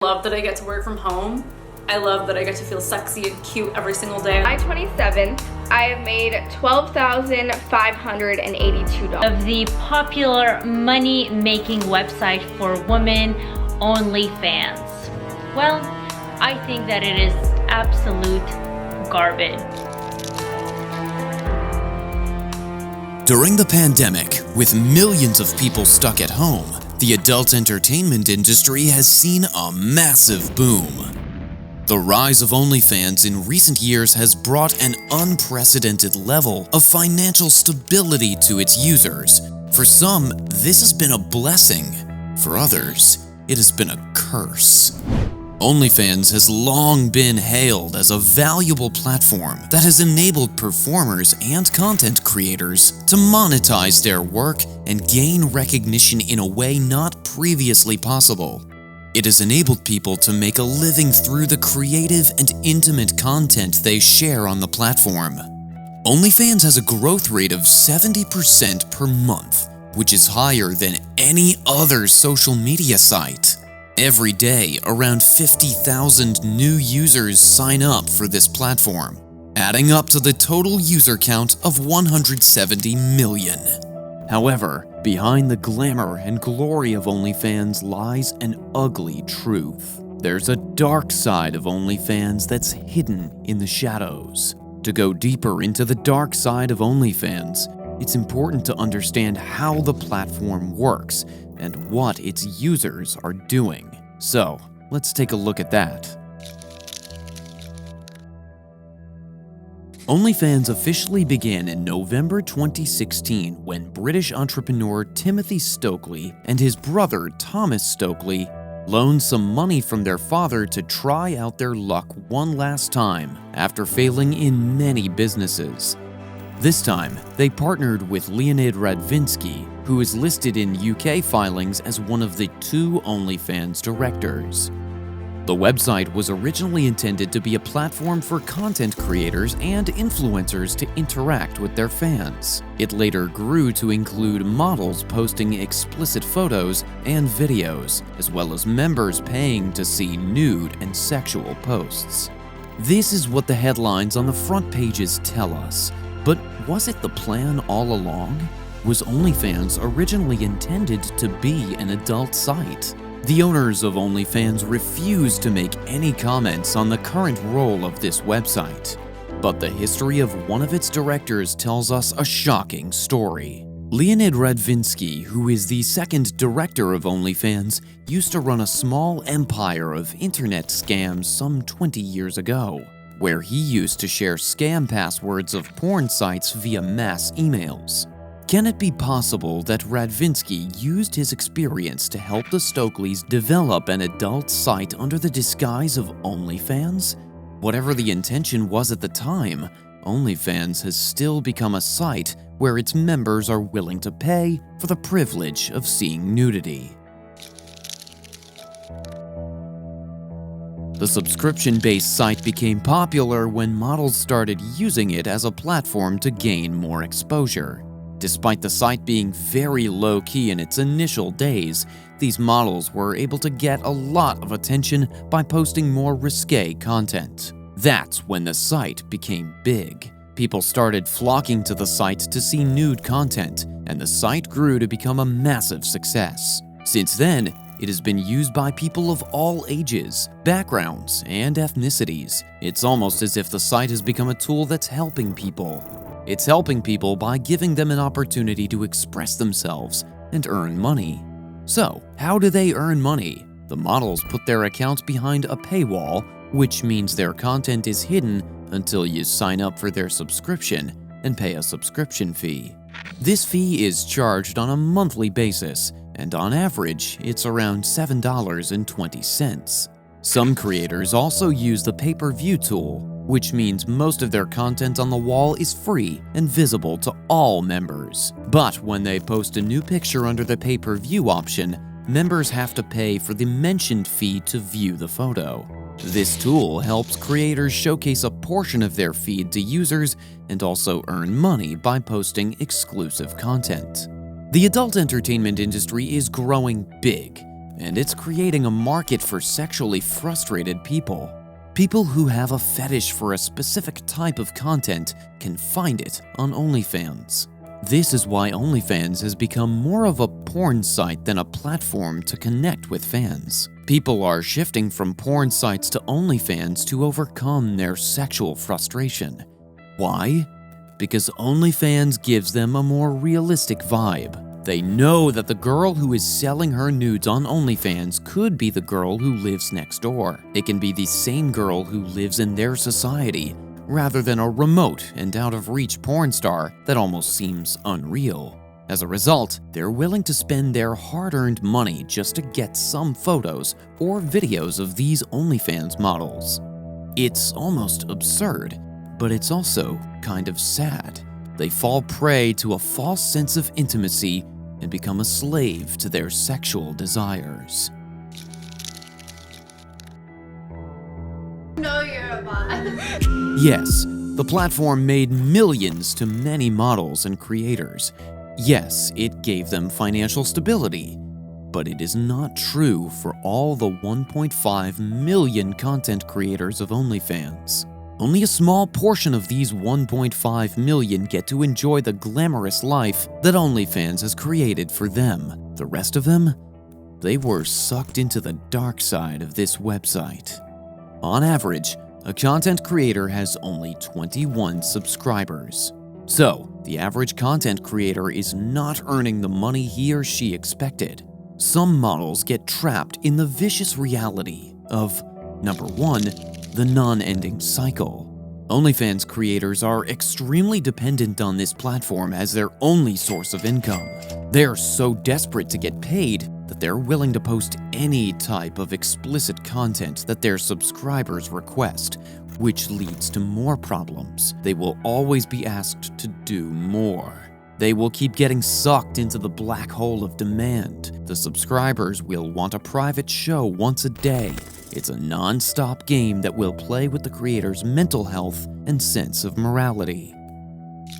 Love that I get to work from home. I love that I get to feel sexy and cute every single day. July 27th, I have made $12,582. Of the popular money-making website for women, OnlyFans. Well, I think that it is absolute garbage. During the pandemic, with millions of people stuck at home, the adult entertainment industry has seen a massive boom. The rise of OnlyFans in recent years has brought an unprecedented level of financial stability to its users. For some, this has been a blessing. For others, it has been a curse. OnlyFans has long been hailed as a valuable platform that has enabled performers and content creators to monetize their work and gain recognition in a way not previously possible. It has enabled people to make a living through the creative and intimate content they share on the platform. OnlyFans has a growth rate of 70% per month, which is higher than any other social media site. Every day, around 50,000 new users sign up for this platform, adding up to the total user count of 170 million. However, behind the glamour and glory of OnlyFans lies an ugly truth. There's a dark side of OnlyFans that's hidden in the shadows. To go deeper into the dark side of OnlyFans, it's important to understand how the platform works and what its users are doing. So, let's take a look at that. OnlyFans officially began in November 2016 when British entrepreneur Timothy Stokely and his brother Thomas Stokely loaned some money from their father to try out their luck one last time after failing in many businesses. This time, they partnered with Leonid Radvinsky, who is listed in UK filings as one of the 2 OnlyFans directors. The website was originally intended to be a platform for content creators and influencers to interact with their fans. It later grew to include models posting explicit photos and videos, as well as members paying to see nude and sexual posts. This is what the headlines on the front pages tell us. But was it the plan all along? Was OnlyFans originally intended to be an adult site? The owners of OnlyFans refused to make any comments on the current role of this website. But the history of one of its directors tells us a shocking story. Leonid Radvinsky, who is the second director of OnlyFans, used to run a small empire of internet scams some 20 years ago, where he used to share scam passwords of porn sites via mass emails. Can it be possible that Radvinsky used his experience to help the Stokeleys develop an adult site under the disguise of OnlyFans? Whatever the intention was at the time, OnlyFans has still become a site where its members are willing to pay for the privilege of seeing nudity. The subscription-based site became popular when models started using it as a platform to gain more exposure. Despite the site being very low-key in its initial days, these models were able to get a lot of attention by posting more risque content. That's when the site became big. People started flocking to the site to see nude content, and the site grew to become a massive success. Since then, it has been used by people of all ages, backgrounds, and ethnicities. It's almost as if the site has become a tool that's helping people. It's helping people by giving them an opportunity to express themselves and earn money. So, how do they earn money? The models put their accounts behind a paywall, which means their content is hidden until you sign up for their subscription and pay a subscription fee. This fee is charged on a monthly basis, and on average, it's around $7.20. Some creators also use the pay-per-view tool, which means most of their content on the wall is free and visible to all members. But when they post a new picture under the pay-per-view option, members have to pay for the mentioned fee to view the photo. This tool helps creators showcase a portion of their feed to users and also earn money by posting exclusive content. The adult entertainment industry is growing big, and it's creating a market for sexually frustrated people. People who have a fetish for a specific type of content can find it on OnlyFans. This is why OnlyFans has become more of a porn site than a platform to connect with fans. People are shifting from porn sites to OnlyFans to overcome their sexual frustration. Why? Because OnlyFans gives them a more realistic vibe. They know that the girl who is selling her nudes on OnlyFans could be the girl who lives next door. It can be the same girl who lives in their society, rather than a remote and out-of-reach porn star that almost seems unreal. As a result, they're willing to spend their hard-earned money just to get some photos or videos of these OnlyFans models. It's almost absurd, but it's also kind of sad. They fall prey to a false sense of intimacy and become a slave to their sexual desires. No, you're a bot. Yes, the platform made millions to many models and creators. Yes, it gave them financial stability. But it is not true for all the 1.5 million content creators of OnlyFans. Only a small portion of these 1.5 million get to enjoy the glamorous life that OnlyFans has created for them. The rest of them, they were sucked into the dark side of this website. On average, a content creator has only 21 subscribers. So, the average content creator is not earning the money he or she expected. Some models get trapped in the vicious reality of, number 1, the non-ending cycle. OnlyFans creators are extremely dependent on this platform as their only source of income. They're so desperate to get paid that they're willing to post any type of explicit content that their subscribers request, which leads to more problems. They will always be asked to do more. They will keep getting sucked into the black hole of demand. The subscribers will want a private show once a day. It's a non-stop game that will play with the creator's mental health and sense of morality.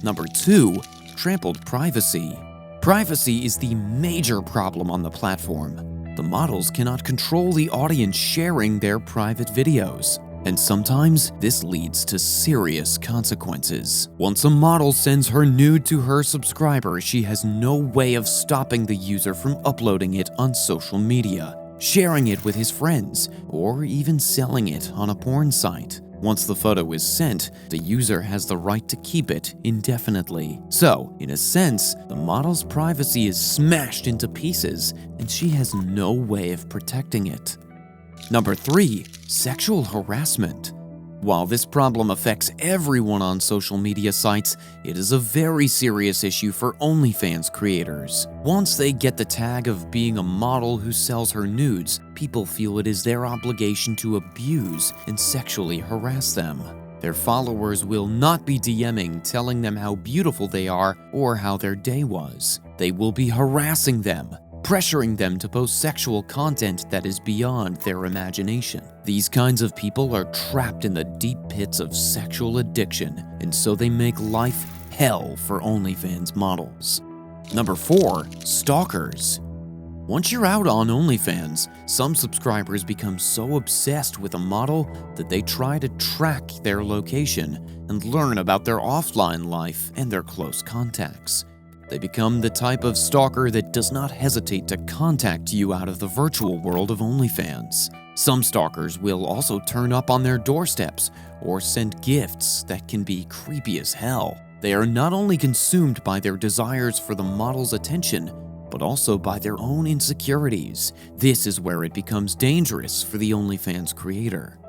Number 2, trampled privacy. Privacy is the major problem on the platform. The models cannot control the audience sharing their private videos, and sometimes this leads to serious consequences. Once a model sends her nude to her subscriber, she has no way of stopping the user from uploading it on social media, sharing it with his friends, or even selling it on a porn site. Once the photo is sent, the user has the right to keep it indefinitely. So, in a sense, the model's privacy is smashed into pieces, and she has no way of protecting it. Number 3, sexual harassment. While this problem affects everyone on social media sites, it is a very serious issue for OnlyFans creators. Once they get the tag of being a model who sells her nudes, people feel it is their obligation to abuse and sexually harass them. Their followers will not be DMing telling them how beautiful they are or how their day was. They will be harassing them, pressuring them to post sexual content that is beyond their imagination. These kinds of people are trapped in the deep pits of sexual addiction, and so they make life hell for OnlyFans models. Number 4, stalkers. Once you're out on OnlyFans, some subscribers become so obsessed with a model that they try to track their location and learn about their offline life and their close contacts. They become the type of stalker that does not hesitate to contact you out of the virtual world of OnlyFans. Some stalkers will also turn up on their doorsteps or send gifts that can be creepy as hell. They are not only consumed by their desires for the model's attention, but also by their own insecurities. This is where it becomes dangerous for the OnlyFans creator.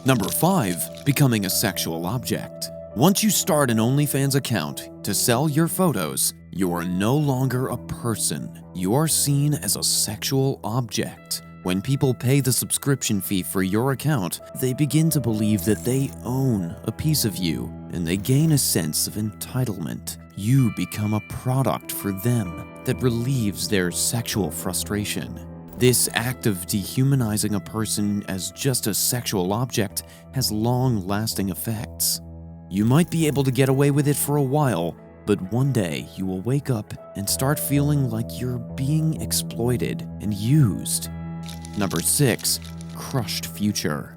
Number 5, becoming a sexual object. Once you start an OnlyFans account to sell your photos, you are no longer a person. You are seen as a sexual object. When people pay the subscription fee for your account, they begin to believe that they own a piece of you, and they gain a sense of entitlement. You become a product for them that relieves their sexual frustration. This act of dehumanizing a person as just a sexual object has long-lasting effects. You might be able to get away with it for a while, but one day you will wake up and start feeling like you're being exploited and used. Number 6. Crushed future.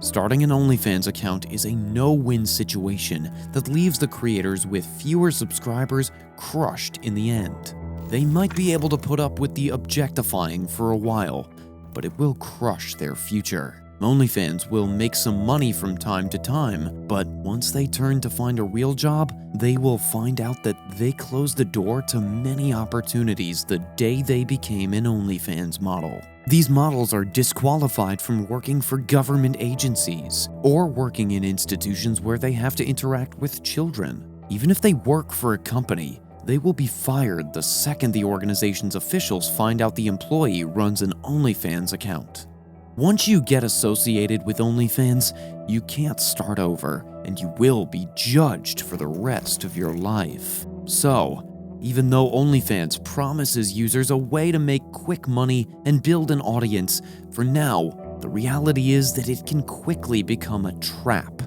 Starting an OnlyFans account is a no-win situation that leaves the creators with fewer subscribers crushed in the end. They might be able to put up with the objectifying for a while, but it will crush their future. OnlyFans will make some money from time to time, but once they turn to find a real job, they will find out that they closed the door to many opportunities the day they became an OnlyFans model. These models are disqualified from working for government agencies or working in institutions where they have to interact with children. Even if they work for a company, they will be fired the second the organization's officials find out the employee runs an OnlyFans account. Once you get associated with OnlyFans, you can't start over, and you will be judged for the rest of your life. So, even though OnlyFans promises users a way to make quick money and build an audience, for now, the reality is that it can quickly become a trap.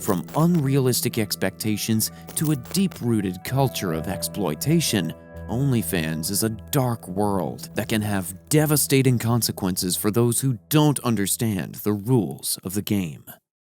From unrealistic expectations to a deep-rooted culture of exploitation, OnlyFans is a dark world that can have devastating consequences for those who don't understand the rules of the game.